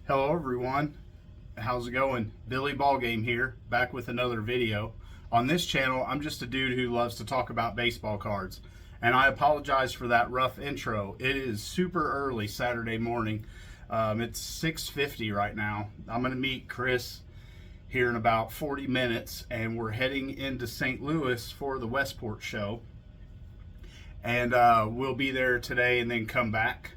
Hello everyone, how's it going? Billy Ballgame here, back with another video. On this channel, I'm just a dude who loves to talk about baseball cards. And I apologize for that rough intro. It is super early Saturday morning. It's 6:50 right now. I'm going to meet Chris here in about 40 minutes, and we're heading into St. Louis for the Westport show. And we'll be there today and then come back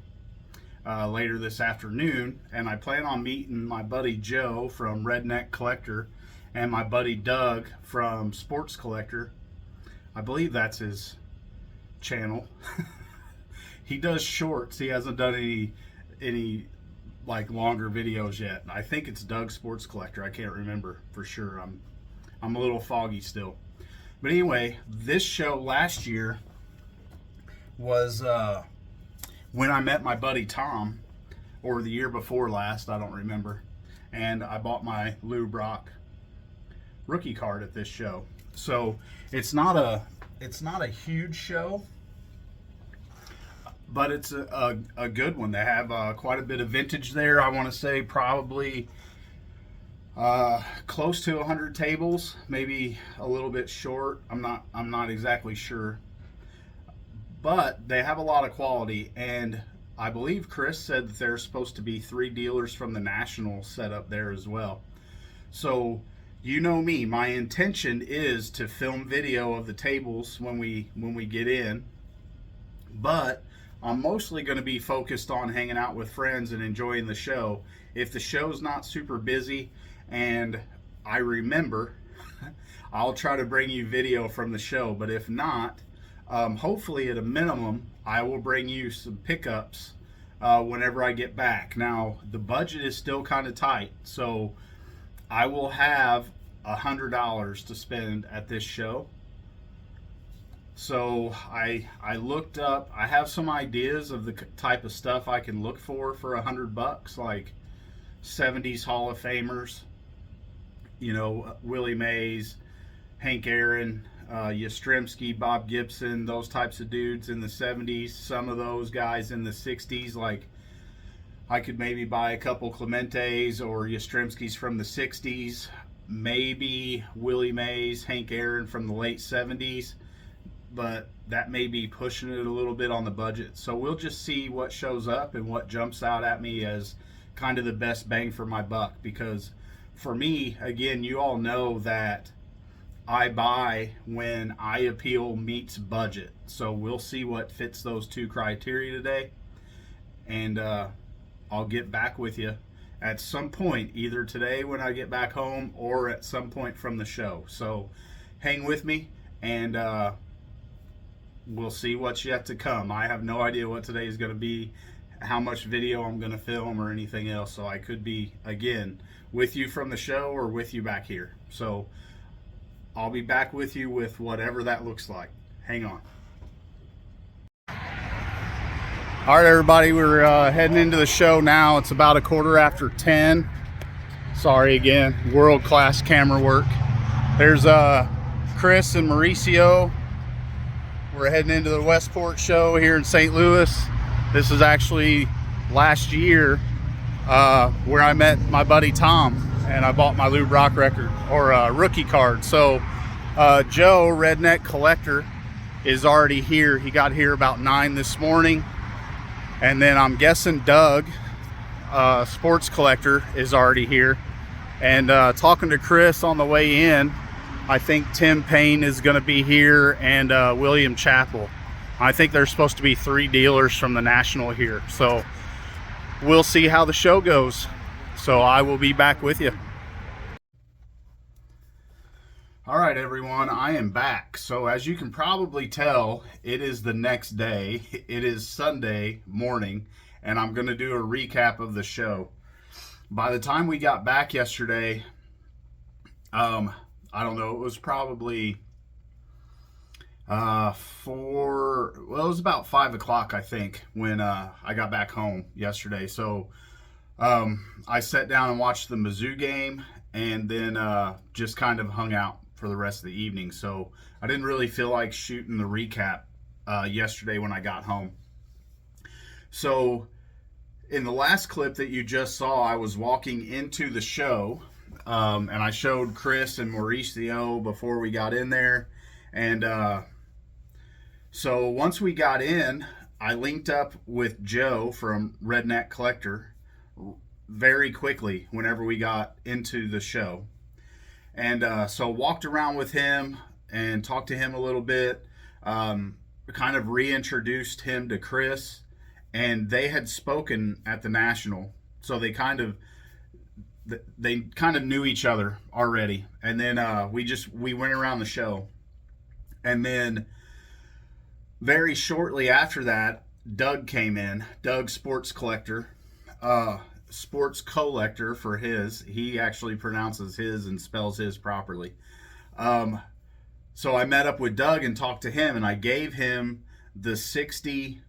later this afternoon, and I plan on meeting my buddy Joe from Redneck Collector and my buddy Doug from Sports Collector. I believe that's his channel. He does shorts. He hasn't done any like longer videos yet. I think it's Doug Sports Collector. I can't remember for sure. I'm a little foggy still. But anyway, this show last year was when I met my buddy Tom, or the year before last, I don't remember, and I bought my Lou Brock rookie card at this show. So it's not a huge show, but it's a good one. They have quite a bit of vintage there. I want to say probably close to 100 tables, maybe a little bit short. I'm not exactly sure. But they have a lot of quality, and I believe Chris said that there's supposed to be 3 dealers from the National set up there as well. So, you know me, my intention is to film video of the tables when we get in, but I'm mostly going to be focused on hanging out with friends and enjoying the show. If the show's not super busy and I remember, I'll try to bring you video from the show, but if not, hopefully at a minimum, I will bring you some pickups whenever I get back. Now, the budget is still kind of tight, so I will have $100 to spend at this show. So I looked up, I have some ideas of the type of stuff I can look for $100, like 70s Hall of Famers, you know, Willie Mays, Hank Aaron, Yastrzemski, Bob Gibson, those types of dudes in the 70s, some of those guys in the 60s, like I could maybe buy a couple Clementes or Yastrzemskis from the 60s, maybe Willie Mays, Hank Aaron from the late 70s, but that may be pushing it a little bit on the budget. So we'll just see what shows up and what jumps out at me as kind of the best bang for my buck, because for me, again, you all know that I buy when eye appeal meets budget. So we'll see what fits those 2 criteria today. And I'll get back with you at some point, either today when I get back home or at some point from the show. So hang with me, and we'll see what's yet to come. I have no idea what today is going to be, how much video I'm going to film or anything else. So I could be, again, with you from the show or with you back here. So I'll be back with you with whatever that looks like. Hang on. All right, everybody, we're heading into the show now. It's about 10:15. Sorry again, world-class camera work. There's Chris and Mauricio. We're heading into the Westport show here in St. Louis. This is actually last year where I met my buddy Tom, and I bought my Lou Brock record, or rookie card. So Joe, Redneck Collector, is already here. He got here about 9 this morning. And then I'm guessing Doug, Sports Collector, is already here. And talking to Chris on the way in, I think Tim Payne is going to be here, and William Chappell. I think there's supposed to be 3 dealers from the National here. So we'll see how the show goes. So I will be back with you. All right, everyone, I am back. So as you can probably tell, it is the next day. It is Sunday morning, and I'm going to do a recap of the show. By the time we got back yesterday, I don't know, it was probably it was about 5 o'clock, I think, when I got back home yesterday. So I sat down and watched the Mizzou game, and then just kind of hung out for the rest of the evening. So I didn't really feel like shooting the recap yesterday when I got home. So In the last clip that you just saw, I was walking into the show, and I showed Chris and Mauricio before we got in there. And so once we got in, I linked up with Joe from Redneck Collector very quickly whenever we got into the show. And so walked around with him and talked to him a little bit, kind of reintroduced him to Chris, and they had spoken at the National, so they kind of knew each other already. And then we went around the show, and then very shortly after that, Doug came in. Doug, sports collector, sports collector for his. He actually pronounces his and spells his properly. So I met up with Doug and talked to him, and I gave him the 60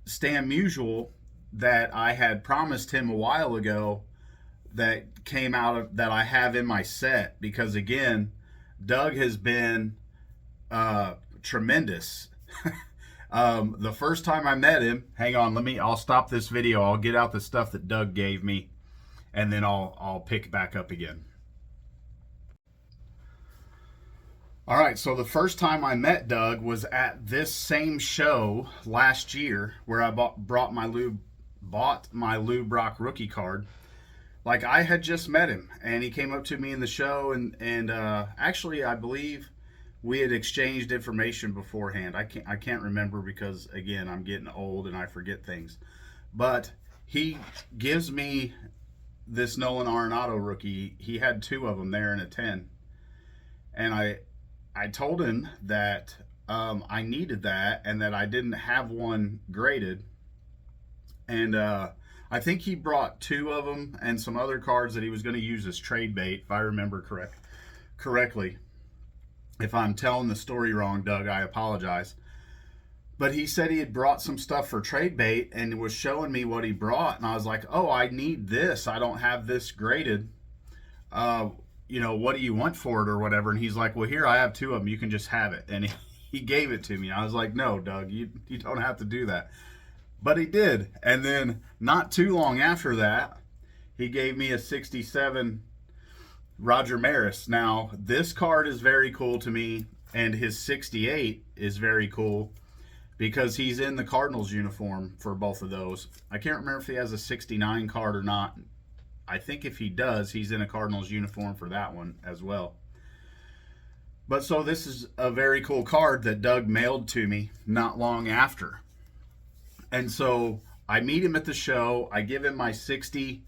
Stan Musial that I had promised him a while ago, that came out of that I have in my set, because again, Doug has been tremendous. The first time I met him, hang on, I'll stop this video. I'll get out the stuff that Doug gave me, and then I'll pick back up again. All right, so the first time I met Doug was at this same show last year, where I bought my Lou Brock rookie card. Like, I had just met him, and he came up to me in the show, and actually, I believe we had exchanged information beforehand. I can't remember, because again, I'm getting old and I forget things. But he gives me this Nolan Arenado rookie. He had 2 of them there in a 10, and I told him that I needed that, and that I didn't have one graded. And I think he brought 2 of them and some other cards that he was going to use as trade bait, if I remember correctly. If I'm telling the story wrong, Doug, I apologize. But he said he had brought some stuff for trade bait and was showing me what he brought. And I was like, oh, I need this. I don't have this graded. What do you want for it or whatever? And he's like, well, here, I have 2 of them. You can just have it. And he gave it to me. I was like, no, Doug, you don't have to do that. But he did. And then not too long after that, he gave me a 67 Roger Maris. Now, this card is very cool to me, and his 68 is very cool, because he's in the Cardinals uniform for both of those. I can't remember if he has a 69 card or not. I think if he does, he's in a Cardinals uniform for that one as well. But so this is a very cool card that Doug mailed to me not long after. And so I meet him at the show. I give him my 60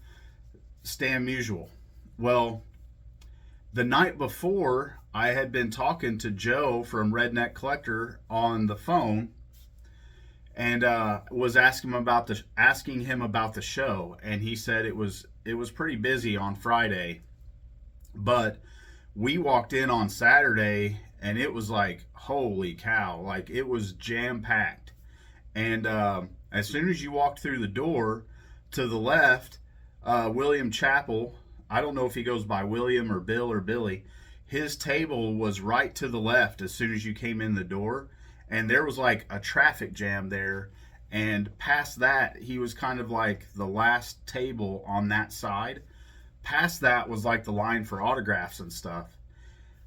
Stan Musial. Well, the night before, I had been talking to Joe from Redneck Collector on the phone, and was asking him about the show, and he said it was pretty busy on Friday, but we walked in on Saturday, and it was like, holy cow, like, it was jam-packed. And as soon as you walked through the door, to the left, William Chappell, I don't know if he goes by William or Bill or Billy, his table was right to the left as soon as you came in the door, and there was like a traffic jam there, and past that, he was kind of like the last table on that side. Past that was like the line for autographs and stuff,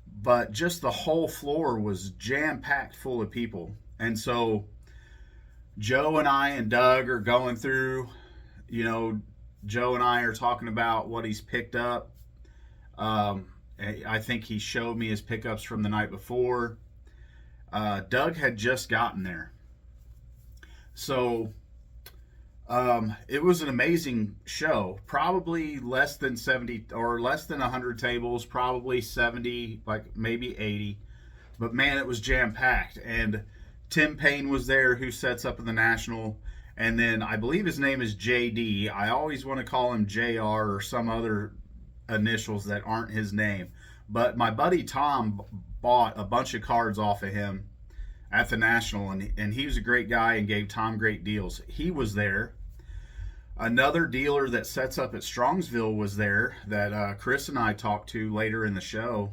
but just the whole floor was jam-packed full of people. And so Joe and I and Doug are going through, Joe and I are talking about what he's picked up. I think he showed me his pickups from the night before. Doug had just gotten there. So it was an amazing show. Probably less than 70 or less than 100 tables, probably 70, like maybe 80. But man, it was jam-packed. And Tim Payne was there, who sets up in the National. And then I believe his name is JD. I always want to call him JR or some other initials that aren't his name. But my buddy Tom bought a bunch of cards off of him at the National, and he was a great guy and gave Tom great deals. He was there. Another dealer that sets up at Strongsville was there that Chris and I talked to later in the show.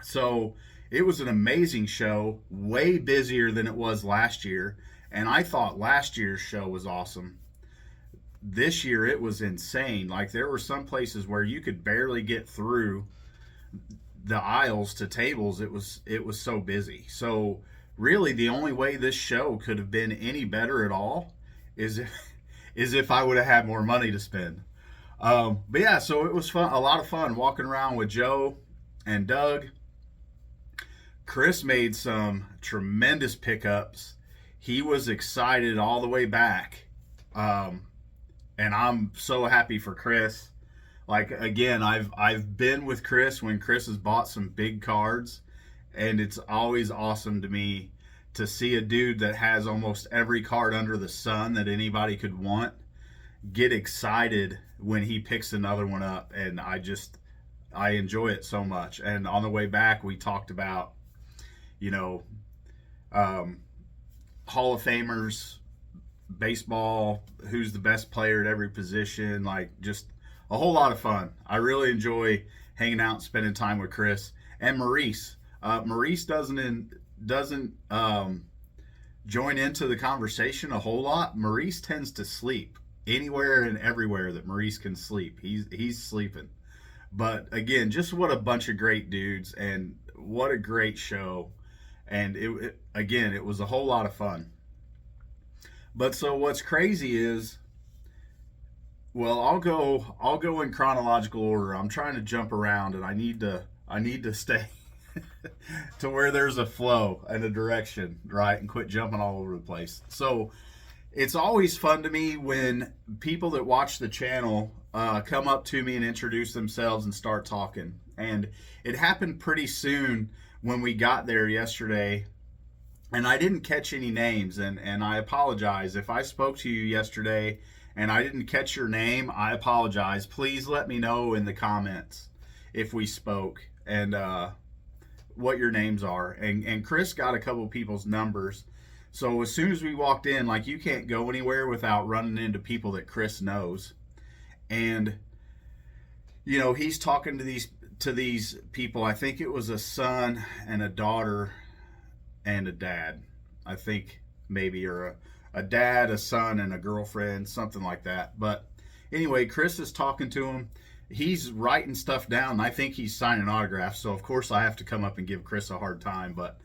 So it was an amazing show, way busier than it was last year. And I thought last year's show was awesome. this year it was insane. Like there were some places where you could barely get through the aisles to tables. It was so busy. So really the only way this show could have been any better at all is if I would have had more money to spend. But yeah, so it was fun, a lot of fun walking around with Joe and Doug. Chris made some tremendous pickups. He was excited all the way back. And I'm so happy for Chris. Like again, I've been with Chris when Chris has bought some big cards, and it's always awesome to me to see a dude that has almost every card under the sun that anybody could want get excited when he picks another one up. And I enjoy it so much. And on the way back we talked about, you know, Hall of Famers, baseball, who's the best player at every position, like just a whole lot of fun. I really enjoy hanging out and spending time with Chris and Maurice. Maurice doesn't join into the conversation a whole lot. Maurice tends to sleep anywhere and everywhere that Maurice can sleep. He's sleeping. But again, just what a bunch of great dudes, and what a great show. And it was a whole lot of fun. But so what's crazy is, well, I'll go in chronological order. I'm trying to jump around, and I need to stay to where there's a flow and a direction, right? And quit jumping all over the place. So it's always fun to me when people that watch the channel come up to me and introduce themselves and start talking. And it happened pretty soon when we got there yesterday. And I didn't catch any names, and I apologize. If I spoke to you yesterday and I didn't catch your name, I apologize. Please let me know in the comments if we spoke and what your names are. And Chris got a couple people's numbers. So as soon as we walked in, like, you can't go anywhere without running into people that Chris knows. And, you know, he's talking to these people. I think it was a son and a daughter and a dad, I think, maybe, or a dad, a son, and a girlfriend, something like that. But anyway, Chris is talking to him. He's writing stuff down. I think he's signing autographs, so of course I have to come up and give Chris a hard time. But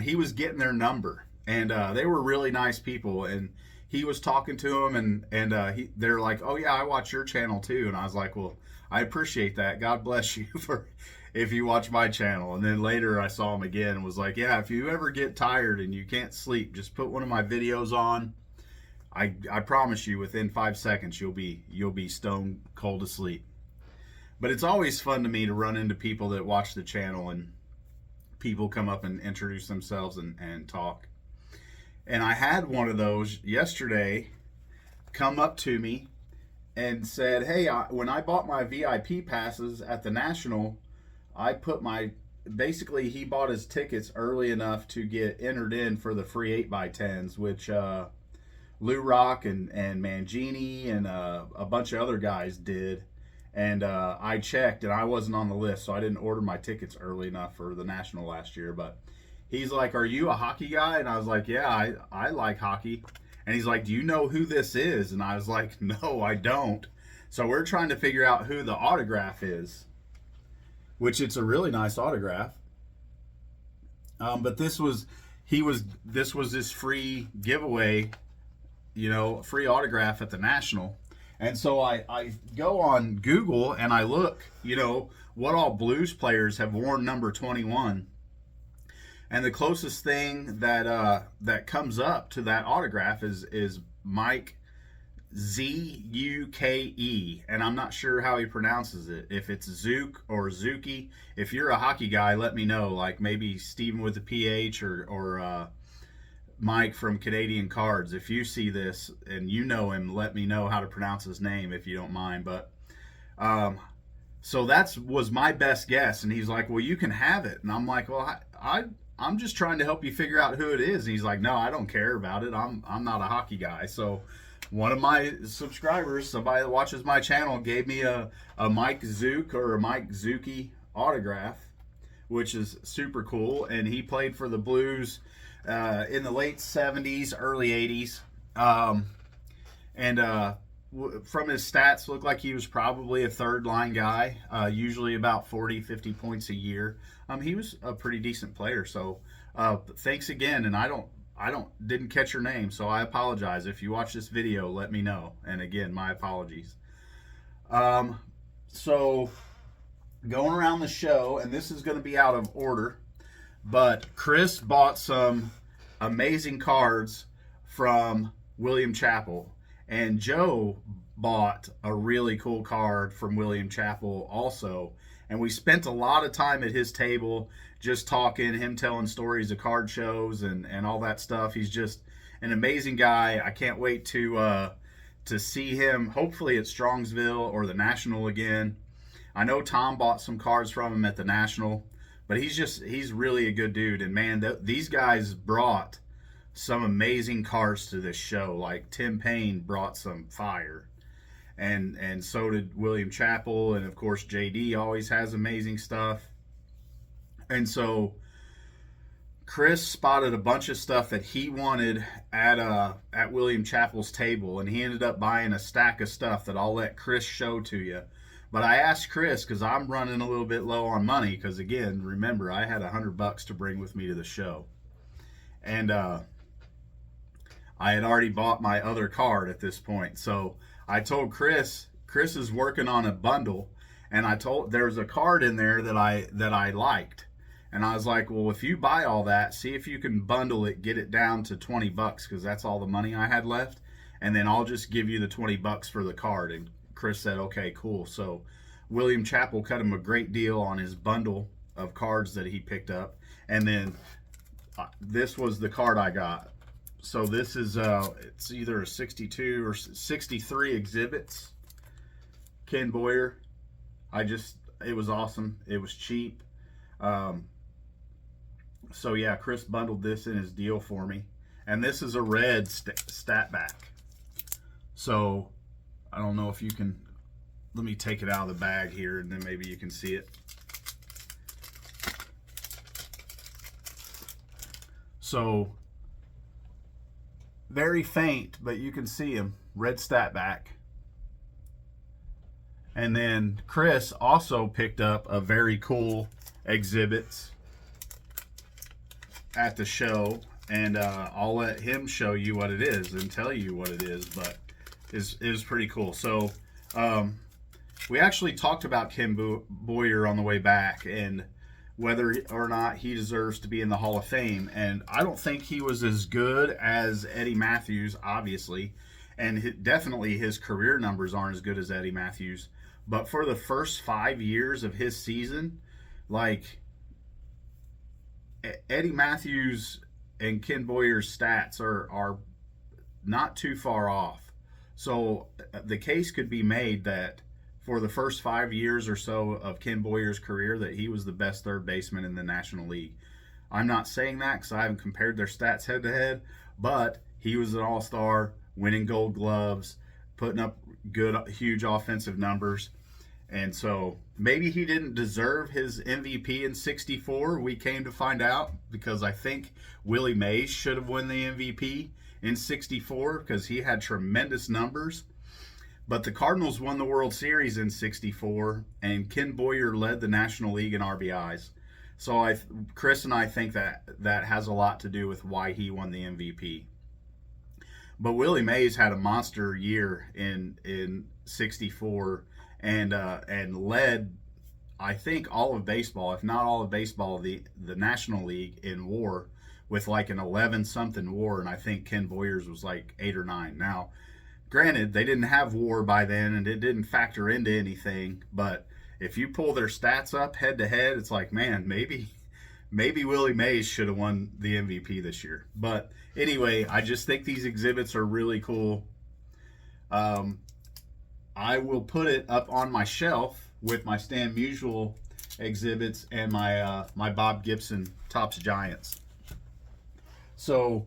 he was getting their number, and they were really nice people. And he was talking to them, and they're like, "Oh yeah, I watch your channel too." And I was like, "Well, I appreciate that. God bless you for if you watch my channel." And then later I saw him again and was like, "Yeah, if you ever get tired and you can't sleep, just put one of my videos on. I promise you, within 5 seconds you'll be stone cold asleep." But it's always fun to me to run into people that watch the channel, and people come up and introduce themselves and talk. And I had one of those yesterday come up to me and said, "Hey, when I bought my VIP passes at the National, I put basically he bought his tickets early enough to get entered in for the free 8x10s, which Lou Rock and Mangini and a bunch of other guys did." And I checked, and I wasn't on the list, so I didn't order my tickets early enough for the National last year. But he's like, "Are you a hockey guy?" And I was like, "Yeah, I like hockey." And he's like, "Do you know who this is?" And I was like, "No, I don't." So we're trying to figure out who the autograph is, which it's a really nice autograph. But this was his free giveaway, you know, free autograph at the National. And so I go on Google and I look, you know, what all Blues players have worn number 21. And the closest thing that comes up to that autograph is Mike Zuke, and I'm not sure how he pronounces it. If it's Zook or Zuki. If you're a hockey guy, let me know. Like maybe Steven with the PH or Mike from Canadian Cards. If you see this and you know him, let me know how to pronounce his name if you don't mind. But so that was my best guess. And he's like, "Well, you can have it." And I'm like, "Well, I'm just trying to help you figure out who it is." And he's like, "No, I don't care about it. I'm not a hockey guy." So one of my subscribers, somebody that watches my channel, gave me a Mike Zook or a Mike Zuki autograph, which is super cool. And he played for the Blues in the late 70s, early 80s. And from his stats, looked like he was probably a third line guy, usually about 40, 50 points a year. He was a pretty decent player. So thanks again. And didn't catch your name, so I apologize. If you watch this video, let me know. And again, my apologies. So going around the show, and this is going to be out of order, but Chris bought some amazing cards from William Chappell, and Joe bought a really cool card from William Chappell also. And we spent a lot of time at his table just talking, him telling stories of card shows and all that stuff. He's just an amazing guy. I can't wait to see him hopefully at Strongsville or the National again. I know Tom bought some cards from him at the National, but he's really a good dude. And man, these guys brought some amazing cards to this show. Like Tim Payne brought some fire. And so did William Chappell, and of course JD always has amazing stuff. And so Chris spotted a bunch of stuff that he wanted at William Chappell's table, and he ended up buying a stack of stuff that I'll let Chris show to you. But I asked Chris, because I'm running a little bit low on money, because again, remember, I had $100 to bring with me to the show, and I had already bought my other card at this point. So I told Chris is working on a bundle, and there's a card in there that I liked. And I was like, well, if you buy all that, see if you can bundle it, get it down to $20, because that's all the money I had left. And then I'll just give you the $20 for the card. And Chris said, okay, cool. So William Chappell cut him a great deal on his bundle of cards that he picked up. And then this was the card I got. So this is, it's either a 62 or 63 exhibits. Ken Boyer. It was awesome. It was cheap. So yeah, Chris bundled this in his deal for me. And this is a red stat back. So I don't know if you can, let me take it out of the bag here and then maybe you can see it. So very faint, but you can see him, red stat back. And then Chris also picked up a very cool exhibits at the show, and I'll let him show you what it is and tell you what it is, but it is pretty cool. So we actually talked about Ken Boyer on the way back and whether or not he deserves to be in the Hall of Fame. And I don't think he was as good as Eddie Matthews, obviously, and definitely his career numbers aren't as good as Eddie Matthews. But for the first 5 years of his season, like Eddie Matthews and Ken Boyer's stats are not too far off. So the case could be made that for the first 5 years or so of Ken Boyer's career that he was the best third baseman in the National League. I'm not saying that because I haven't compared their stats head to head, but he was an all-star, winning Gold Gloves, putting up good, huge offensive numbers. And so maybe he didn't deserve his MVP in 64. We came to find out because I think Willie Mays should have won the MVP in 64 because he had tremendous numbers. But the Cardinals won the World Series in 64, and Ken Boyer led the National League in RBIs. So Chris and I think that has a lot to do with why he won the MVP. But Willie Mays had a monster year in 64 and led, I think, all of baseball, if not all of baseball, the National League in WAR with like an 11-something WAR, and I think Ken Boyer's was like 8 or 9. Now, granted, they didn't have WAR by then, and it didn't factor into anything, but if you pull their stats up head to head, it's like, man, maybe Willie Mays should have won the MVP this year. But anyway, I just think these exhibits are really cool. I will put it up on my shelf with my Stan Musial exhibits and my Bob Gibson Topps Giants. So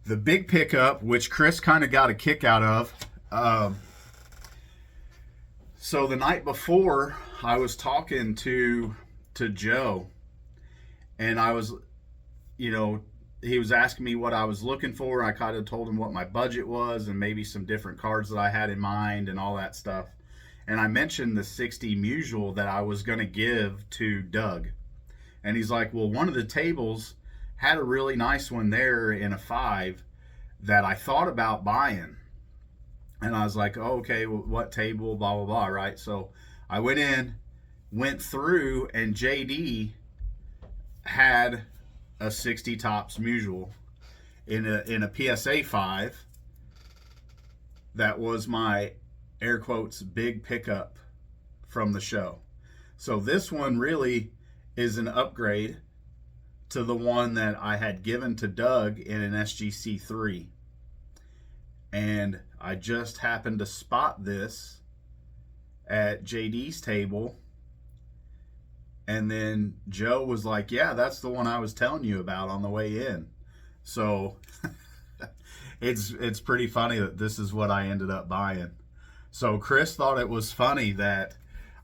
the big pickup, which Chris kind of got a kick out of. So the night before, I was talking to Joe, and I was, he was asking me what I was looking for. I kind of told him what my budget was and maybe some different cards that I had in mind and all that stuff. And I mentioned the 60 Musial that I was going to give to Doug. And he's like, well, one of the tables had a really nice one there in a 5 that I thought about buying. And I was like, oh, okay, well, what table, blah, blah, blah, right? So I went through, and JD had a 60 Topps Musial in a PSA 5 that was my air quotes big pickup from the show. So this one really is an upgrade to the one that I had given to Doug in an SGC 3. And I just happened to spot this at JD's table. And then Joe was like, yeah, that's the one I was telling you about on the way in. So it's pretty funny that this is what I ended up buying. So Chris thought it was funny that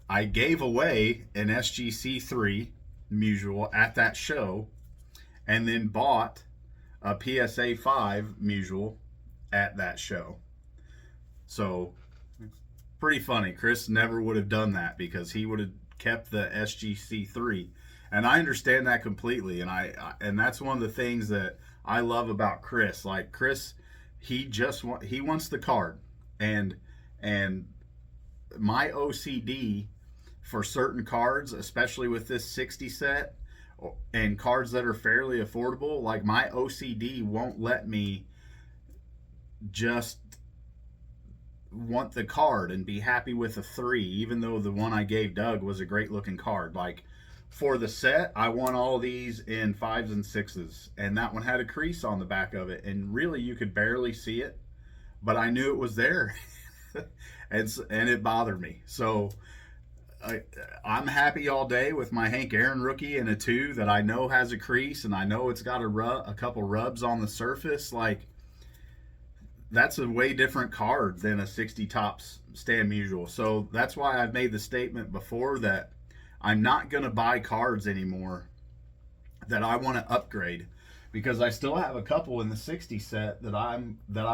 I gave away an SGC 3 Musial at that show and then bought a PSA 5 Musial at that show. So pretty funny. Chris never would have done that because he would have kept the SGC 3, and I understand that completely. And that's one of the things that I love about Chris. Like Chris, he wants the card, and my OCD for certain cards, especially with this 60 set and cards that are fairly affordable, like my OCD won't let me just want the card and be happy with a 3, even though the one I gave Doug was a great looking card. Like for the set, I want all these in 5s and 6s, and that one had a crease on the back of it, and really you could barely see it, but I knew it was there. and it bothered me. So I'm happy all day with my Hank Aaron rookie in a 2 that I know has a crease, and I know it's got a couple rubs on the surface. Like, that's a way different card than a 60 Topps Stan Musial. So that's why I've made the statement before that I'm not going to buy cards anymore that I want to upgrade, because I still have a couple in the 60 set that I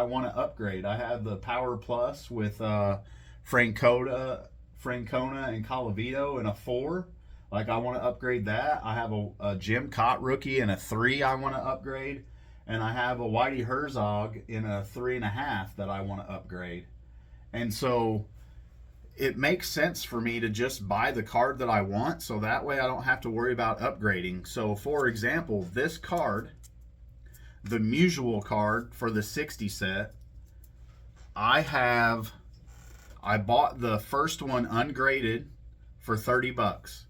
want to upgrade. I have the Power Plus with Francona and Colavito in a 4. Like, I want to upgrade that. I have a Jim Cott rookie in a 3 I want to upgrade. And I have a Whitey Herzog in a 3.5 that I want to upgrade. And so it makes sense for me to just buy the card that I want, so that way I don't have to worry about upgrading. So for example, this card, the Musial card for the 60 set, I bought the first one ungraded for 30 bucks.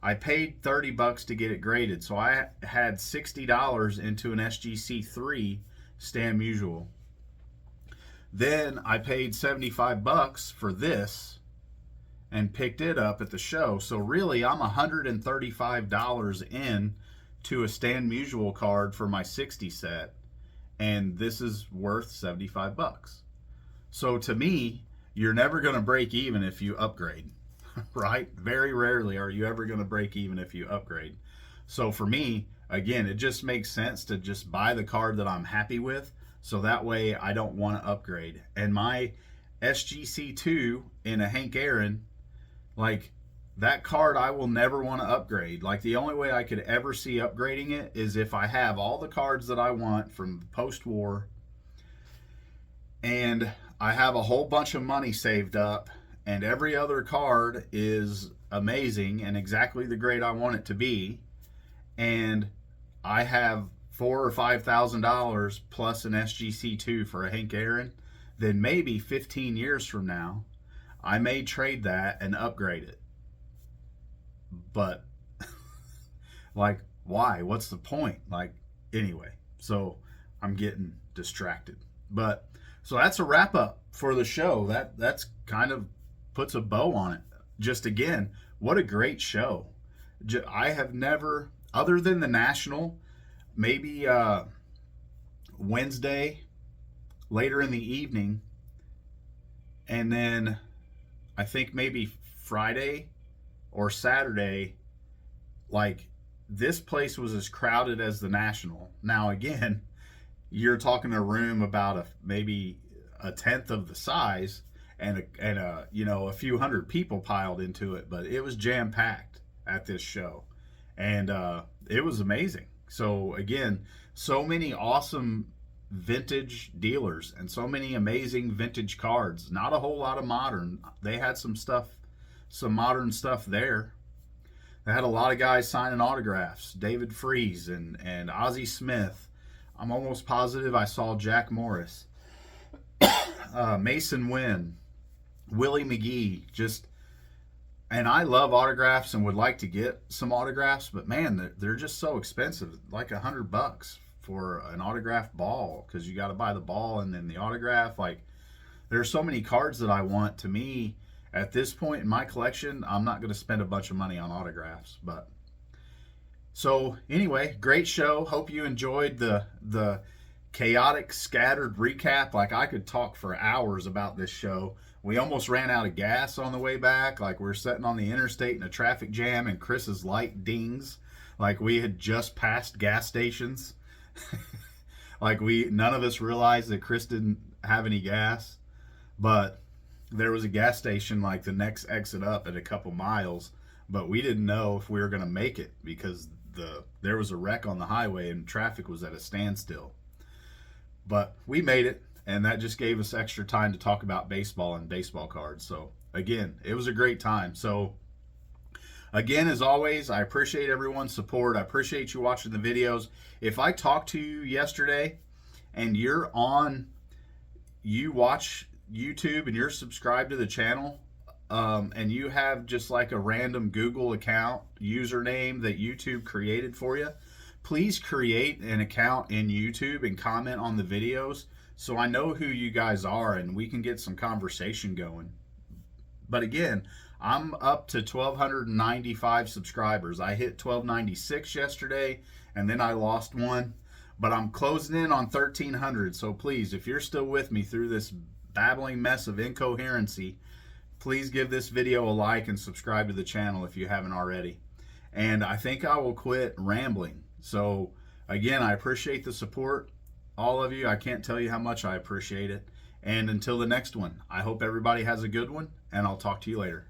I paid 30 bucks to get it graded, so I had $60 into an SGC 3 Stan Musial. Then I paid 75 bucks for this and picked it up at the show. So really, I'm $135 in to a Stan Musial card for my 60 set, and this is worth 75 bucks. So to me, you're never going to break even if you upgrade. Right? Very rarely are you ever going to break even if you upgrade. So for me, again, it just makes sense to just buy the card that I'm happy with, so that way I don't want to upgrade. And my SGC 2 in a Hank Aaron, like, that card I will never want to upgrade. Like, the only way I could ever see upgrading it is if I have all the cards that I want from post-war and I have a whole bunch of money saved up, and every other card is amazing and exactly the grade I want it to be, and I have $4,000 or $5,000 plus an SGC 2 for a Hank Aaron, then maybe 15 years from now, I may trade that and upgrade it. But, like, why? What's the point? Like, anyway, so I'm getting distracted. But, so that's a wrap up for the show. That's kind of puts a bow on it. Just again, what a great show. I have never, other than the National, maybe Wednesday later in the evening, and then I think maybe Friday or Saturday, like this place was as crowded as the National. Now, again, you're talking a room about maybe a tenth of the size, and a you know, a few hundred people piled into it, but it was jam packed at this show, and it was amazing. So again, so many awesome vintage dealers and so many amazing vintage cards. Not a whole lot of modern. They had some stuff, some modern stuff there. They had a lot of guys signing autographs. David Freese and Ozzie Smith. I'm almost positive I saw Jack Morris, Mason Wynn, Willie McGee. Just, and I love autographs and would like to get some autographs, but man, they're just so expensive. Like $100 for an autographed ball, because you got to buy the ball and then the autograph. Like, there's so many cards that I want. To me, at this point in my collection, I'm not going to spend a bunch of money on autographs. But so anyway, great show. Hope you enjoyed the chaotic, scattered recap. Like, I could talk for hours about this show. We almost ran out of gas on the way back. Like, we're sitting on the interstate in a traffic jam, and Chris's light dings like we had just passed gas stations. Like, none of us realized that Chris didn't have any gas, but there was a gas station like the next exit up at a couple miles, but we didn't know if we were going to make it because there was a wreck on the highway and traffic was at a standstill. But we made it, and that just gave us extra time to talk about baseball and baseball cards. So again, it was a great time. So again, as always, I appreciate everyone's support. I appreciate you watching the videos. If I talked to you yesterday and you watch YouTube and you're subscribed to the channel, and you have just like a random Google account username that YouTube created for you, please create an account in YouTube and comment on the videos so I know who you guys are and we can get some conversation going. But again, I'm up to 1,295 subscribers. I hit 1,296 yesterday, and then I lost one. But I'm closing in on 1,300. So please, if you're still with me through this babbling mess of incoherency, please give this video a like and subscribe to the channel if you haven't already. And I think I will quit rambling. So again, I appreciate the support, all of you. I can't tell you how much I appreciate it. And until the next one, I hope everybody has a good one, and I'll talk to you later.